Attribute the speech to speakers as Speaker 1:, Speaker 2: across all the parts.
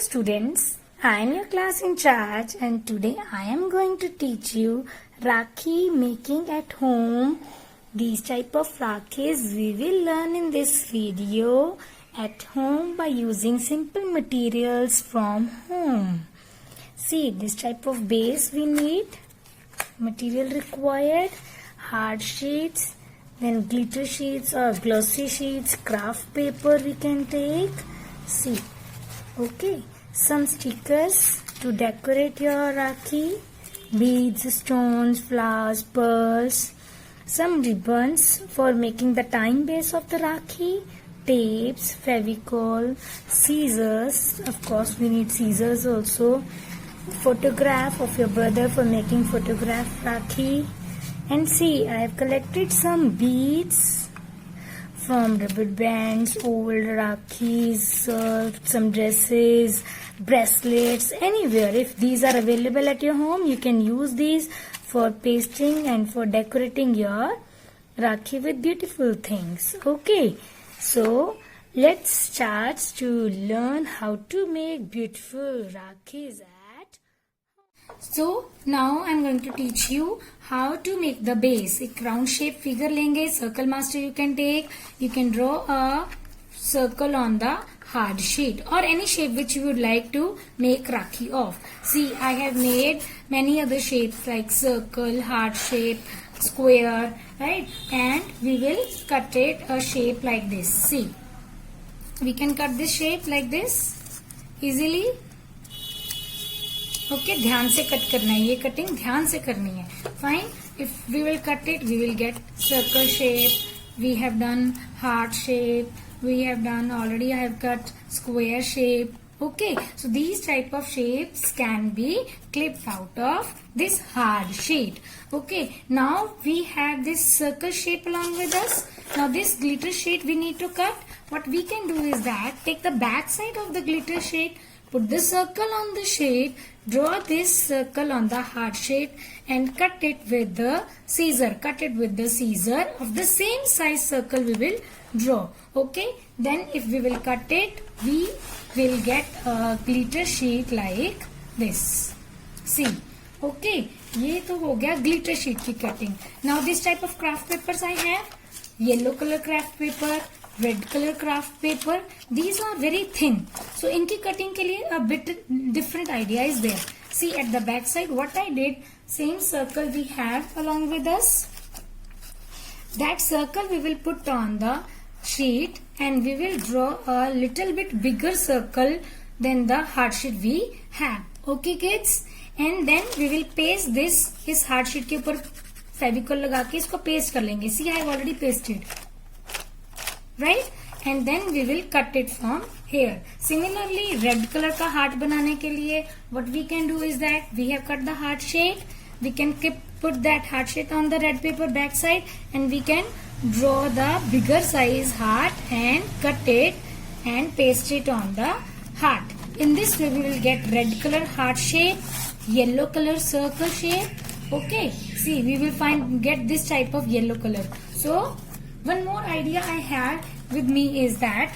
Speaker 1: students, I am your class in charge and today I am going to teach you Rakhi making at home. These type of Rakhis we will learn in this video at home by using simple materials from home. See, this type of base we need, material required, hard sheets, then glitter sheets or glossy sheets, craft paper we can take. See, okay, some stickers to decorate your Rakhi, beads, stones, flowers, pearls, some ribbons for making the time base of the Rakhi, tapes, fevicol, scissors, of course we need scissors also, photograph of your brother for making photograph Rakhi. And see, I have collected some beads from rubber bands, old Rakhis, some dresses, bracelets, anywhere. If these are available at your home, you can use these for pasting and for decorating your Rakhi with beautiful things. Okay, so let's start to learn how to make beautiful Rakhis. So now I am going to teach you how to make the base. एक round shape figure लेंगे, circle master you can take. You can draw a circle on the hard sheet or any shape which you would like to make Rakhi of. See, I have made many other shapes like circle, heart shape, square, right? And we will cut it a shape like this. See, we can cut this shape like this easily. Okay, ध्यान से cut करना है, ये cutting ध्यान से करनी है. Fine, if we will cut it we will get circle shape. We have done heart shape, we have done already I have cut square shape. Okay, so these type of shapes can be clipped out of this hard sheet. Okay, now we have this circle shape along with us. Now this glitter sheet we need to cut. What we can do is that take the back side of the glitter sheet, put the circle on the sheet, draw this circle on the hard sheet and cut it with the scissor. Cut it with the scissor of the same size circle we will draw. Okay, then if we will cut it, we will get a glitter sheet like this. See, okay, ये तो हो गया glitter sheet की cutting. Now this type of craft papers I have, yellow color craft paper, red color craft paper. These are very thin, so इनकी cutting के लिए a bit different idea is there. See, at the back side what I did, same circle we have along with us. That circle we will put on the sheet and we will draw a little bit bigger circle than the hard sheet we have. Okay kids, and then we will paste this. इस hard sheet के ऊपर फेविकॉल लगा के इसको paste कर लेंगे. See, I have already pasted, right? And then we will cut it from here. Similarly, red color का heart बनाने के लिए what we can do is that we have cut the heart shape. We can put that heart shape on the red paper back side and we can draw the bigger size heart and cut it and paste it on the heart. In this way we will get red color heart shape, yellow color circle shape. Okay, see, we will get this type of yellow color. So one more idea I had with me is that,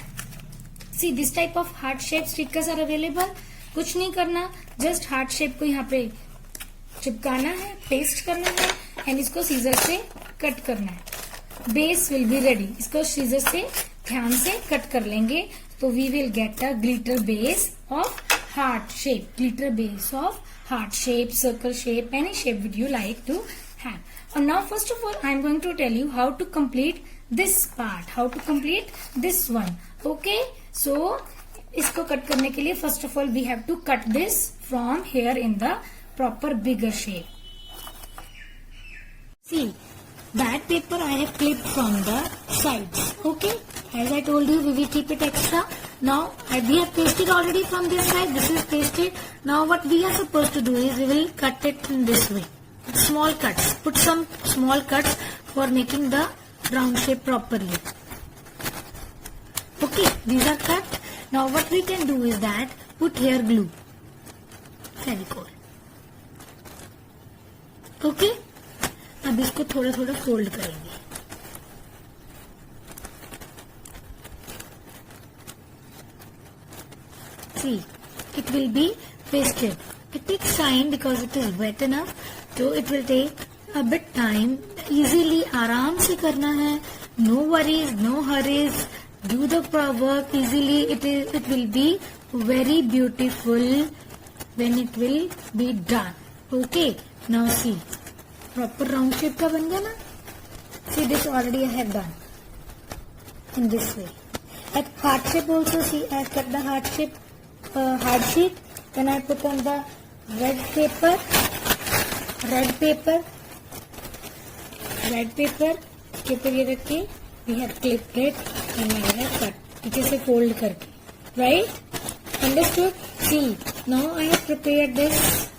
Speaker 1: see, this type of heart shape stickers are available. कुछ नहीं करना, just heart shape को यहाँ पे चिपकाना है, paste करना है and इसको सीजर से कट करना है. Base will be ready. इसको सीजर से ध्यान से कट कर लेंगे तो we will get a glitter base of heart shape. Glitter base of heart shape, circle shape, any shape with you like to have. And now first of all I am going to tell you how to complete this part, how to complete this one. Okay, so इसको cut करने के लिए first of all we have to cut this from here in the proper bigger shape. See, that paper I have clipped from the sides. Okay, as I told you we will keep it extra. Now we have pasted already from this side. This is pasted. Now what we are supposed to do is we will cut it in this way. Small cuts. Put some small cuts for making the round shape properly. Okay, these are cut. Now what we can do is that put here glue, fevicol. Okay, अब इसको थोड़ा थोड़ा fold करेंगे. See, it will be pasted. It takes time because it is wet enough, so it will take a bit time. Easily, आराम से करना है. No worries, no hurries. Do the work easily. It will be very beautiful when it will be done. Okay. Now see. Proper round shape का बन गया ना? See, this already I have done in this way. At heart shape also, see, I have cut the heart shape, hard sheet. Then I put on the red paper, paper ये रख के we have clipped it and I have cut. पीछे से fold करके, right? Understood? See, now I have prepared this.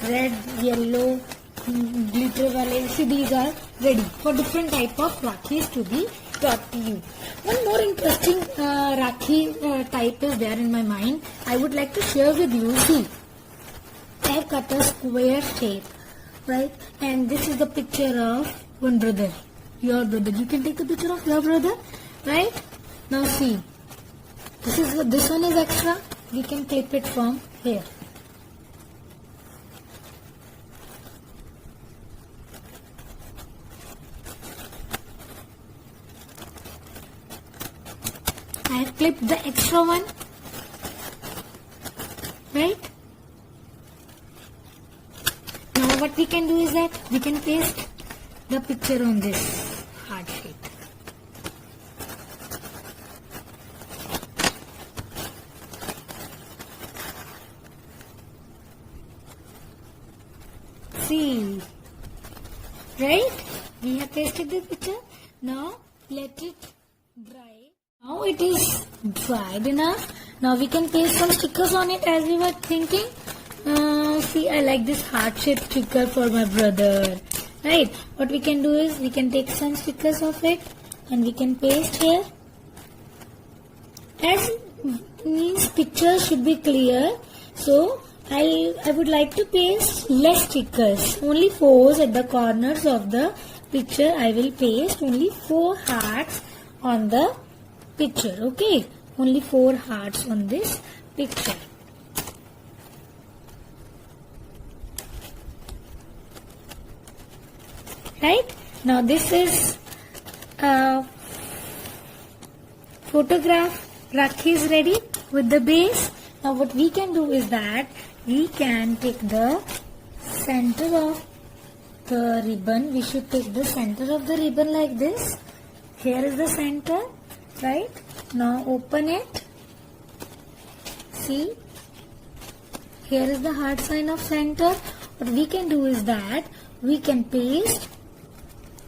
Speaker 1: Red, yellow, glitter वाले. See, these are ready for different type of Rakhis to be brought to you. One more interesting Rakhi type is there in my mind. I would like to share with you. See, I have cut a square shape, right? And this is the picture of one brother, your brother. You can take the picture of your brother, right? Now see, this one is extra. We can clip it from here. I have clipped the extra one, right? Now what we can do is that we can paste the picture on this hard sheet. See, right? We have pasted the picture. Now let it dry. Now it is dried enough. Now we can paste some stickers on it as we were thinking. See, I like this heart-shaped sticker for my brother. Right? What we can do is we can take some stickers of it and we can paste here. As means pictures should be clear, so I would like to paste less stickers. Only 4 at the corners of the picture. I will paste only 4 hearts on the picture. Okay, only 4 hearts on this picture. Right? Now this is photograph. Rakhi is ready with the base. Now what we can do is that we can take the center of the ribbon. We should take the center of the ribbon like this. Here is the center. Right? Now open it. See? Here is the heart sign of center. What we can do is that we can paste.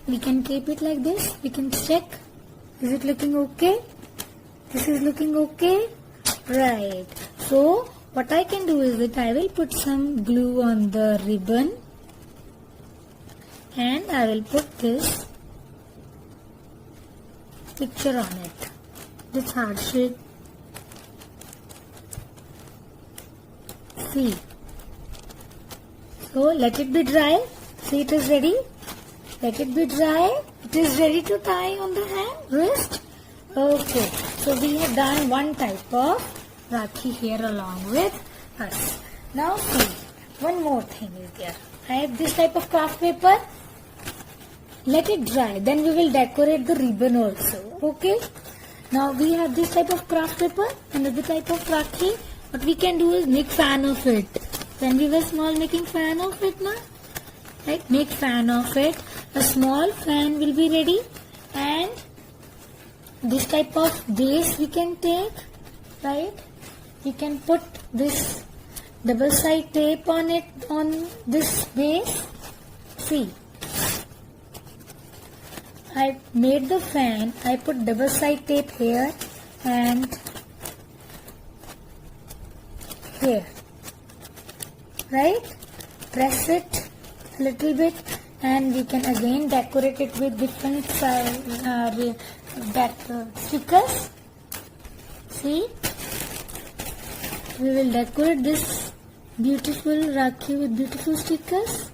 Speaker 1: We can keep it like this. We can check. Is it looking okay? This is looking okay? Right. So, what I can do is that I will put some glue on the ribbon. And I will put this picture on it. This heart shape. See. So, let it be dry. See, it is ready. Let it be dry. It is ready to tie on the hand, wrist. Okay. So, we have done one type of Rakhi here along with us. Now, see. One more thing is there. I have this type of craft paper. Let it dry. Then we will decorate the ribbon also. Okay. Now, we have this type of craft paper. Another type of Rakhi. What we can do is make fan of it. When we were small, making fan of it now. Right? Make fan of it. A small fan will be ready. And this type of base we can take. Right? We can put this double side tape on it, on this base. See. I made the fan. I put double side tape here and here. Right? Press it a little bit and we can again decorate it with different stickers. See? We will decorate this beautiful Rakhi with beautiful stickers.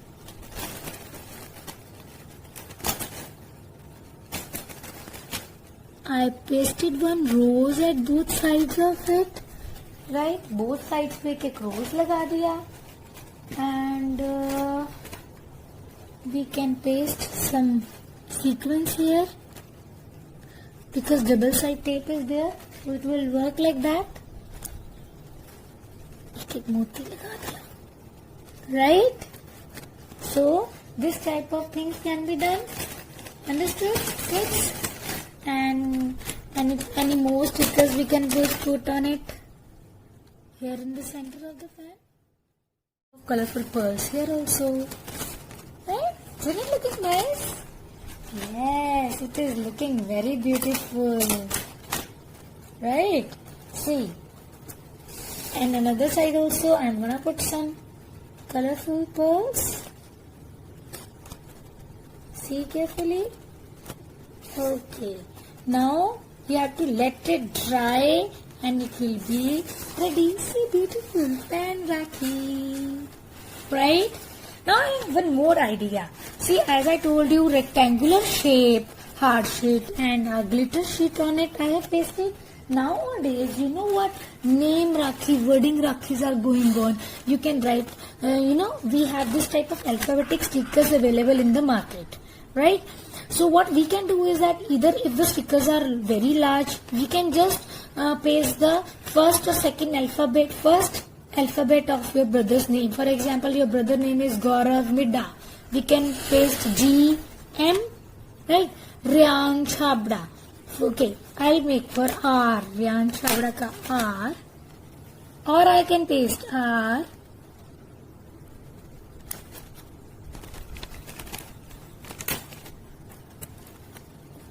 Speaker 1: I pasted one rose at both sides of it right, both sides पे एक rose लगा दिया and we can paste some sequins here because double side tape is there, so it will work like that. एक मोती लगा दिया, right? So this type of things can be done. Understood, kids? And any more stickers we can put on it here in the center of the fan. Colorful pearls here also, right? Isn't it looking nice? Yes, it is looking very beautiful, right? See, and another side also I'm gonna put some colorful pearls. See carefully. Okay, now you have to let it dry and it will be ready. See, beautiful fan Rakhi, right? Now I have one more idea. See, as I told you, rectangular shape, heart sheet and a glitter sheet on it I have pasted. Nowadays, you know what? Name Rakhi, wording Rakhis are going on. You can write, we have this type of alphabetic stickers available in the market, right? So what we can do is that either if the stickers are very large, we can just paste the first or second alphabet of your brother's name. For example, your brother name is Gaurav Midda. We can paste G, M, right? Ryan Chabda. Okay, I'll make for R. Ryan Chabda ka R. Or I can paste R.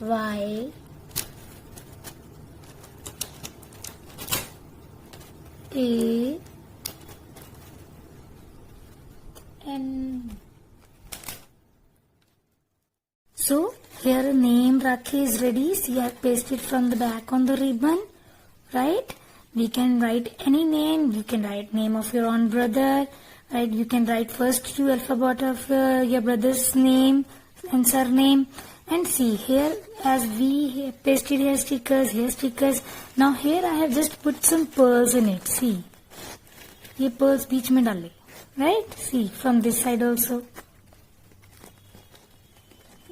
Speaker 1: Y. A. N. So here name Rakhi is ready. See, I have pasted from the back on the ribbon, right? We can write any name. You can write name of your own brother, right? You can write first two alphabet of your brother's name and surname. And see here, as we have pasted here stickers. Now here I have just put some pearls in it. See, ये pearls बीच में डाले, right? See, from this side also.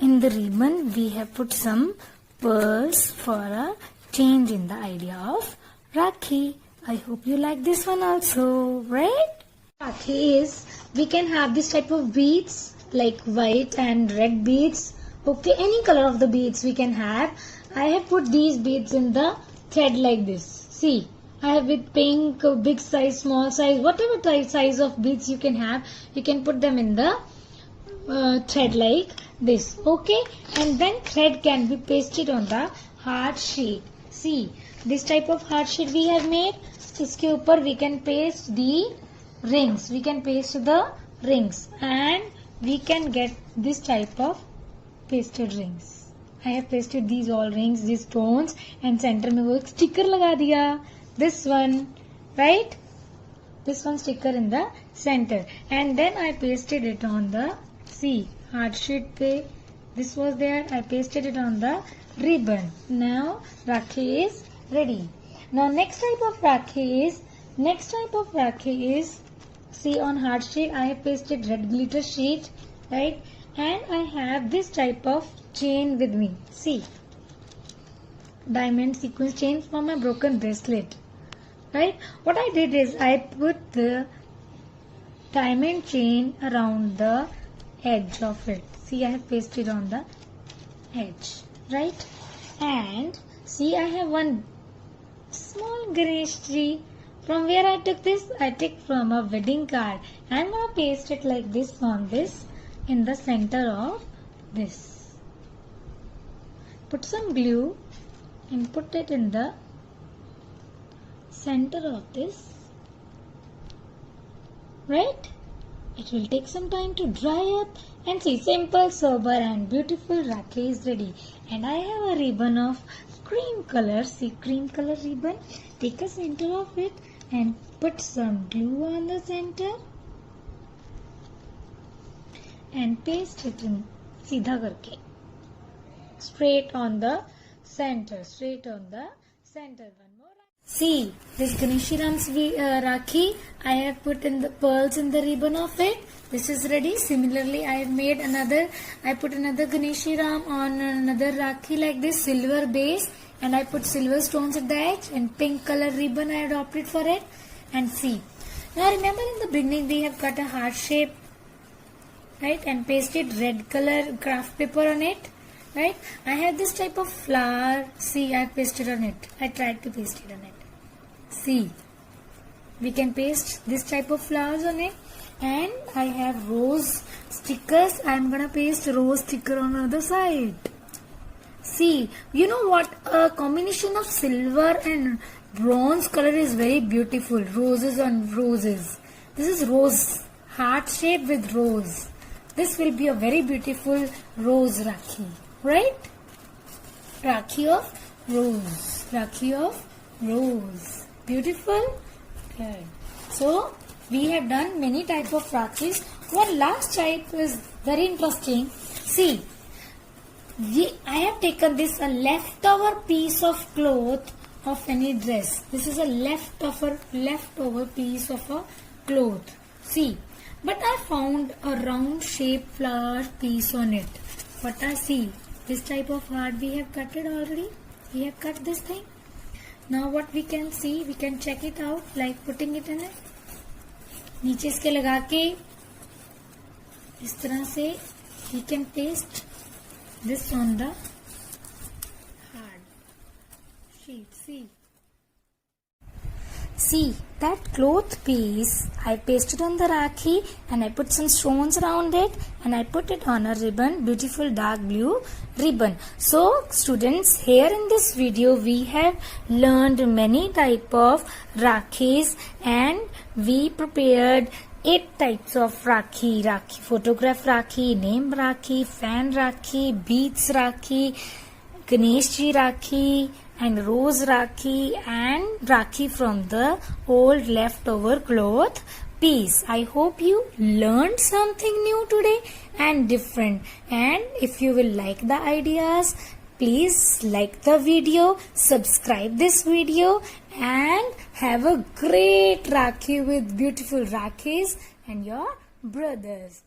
Speaker 1: In the ribbon, we have put some pearls for a change in the idea of Rakhi. I hope you like this one also, right? Rakhi is, we can have this type of beads like white and red beads. Okay, any color of the beads we can have. I have put these beads in the thread like this. See, I have with pink, big size, small size, whatever type size of beads you can have, you can put them in the thread like this. Okay, and then thread can be pasted on the heart sheet. See, this type of heart sheet we have made. इसके ऊपर we can paste the rings. We can paste the rings and we can get this type of pasted rings. I have pasted these all rings, these stones, and center में वो एक sticker लगा दिया. This one, right? This one sticker in the center, and then I pasted it on the heart sheet पे. This was there. I pasted it on the ribbon. Now Rakhi is ready. Now next type of Rakhi is see, on heart sheet I have pasted red glitter sheet, right? And I have this type of chain with me. See, diamond sequence chain from my broken bracelet, right? What I did is I put the diamond chain around the edge of it. See, I have pasted on the edge, right? And see, I have one small Ganesh tree. From where I took this? I took from a wedding card. I'm gonna paste it like this on this in the center of this. Put some glue and put it in the center of this, right? It will take some time to dry up, and see, simple, sober and beautiful Rakhi is ready. And I have a ribbon of cream color. See, cream color ribbon. Take a center of it and put some glue on the center and paste it in सीधा करके straight on the center. One more. See, this Ganeshiram's Rakhi, I have put in the pearls in the ribbon of it. This is ready. Similarly, I have made another, I put another Ganeshiram on another Rakhi like this, silver base, and I put silver stones at the edge and pink color ribbon I adopted for it. And see, now remember in the beginning we have cut a heart shape, right, and pasted red color craft paper on it, right. I have this type of flower. See, I pasted on it. I tried to paste it on it. See, we can paste this type of flowers on it. And I have rose stickers. I am gonna paste rose sticker on the other side. See, you know what? A combination of silver and bronze color is very beautiful. Roses on roses. This is rose, heart shape with rose. This will be a very beautiful rose Rakhi, right? Rakhi of rose. Rakhi of rose. Beautiful? Good. So, we have done many types of Rakhis. One last type is very interesting. See, I have taken this a leftover piece of cloth of any dress. This is a leftover piece of a cloth. See, but I found a round shaped flower piece on it. What I see, this type of heart we have cut it already. We have cut this thing. Now what we can see, we can check it out like putting it in it. नीचे इसके लगा के इस तरह से we can paste this on the hard sheet. See that cloth piece I pasted on the Rakhi and I put some stones around it and I put it on a ribbon, beautiful dark blue ribbon. So students, here in this video we have learned many type of Rakhis and we prepared 8 types of Rakhi. Rakhi, photograph Rakhi, name Rakhi, fan Rakhi, beads Rakhi, Ganesh Ji Rakhi, and rose Rakhi and Rakhi from the old leftover cloth piece. I hope you learned something new today and different. And if you will like the ideas, please like the video, subscribe this video and have a great Rakhi with beautiful Rakhis and your brothers.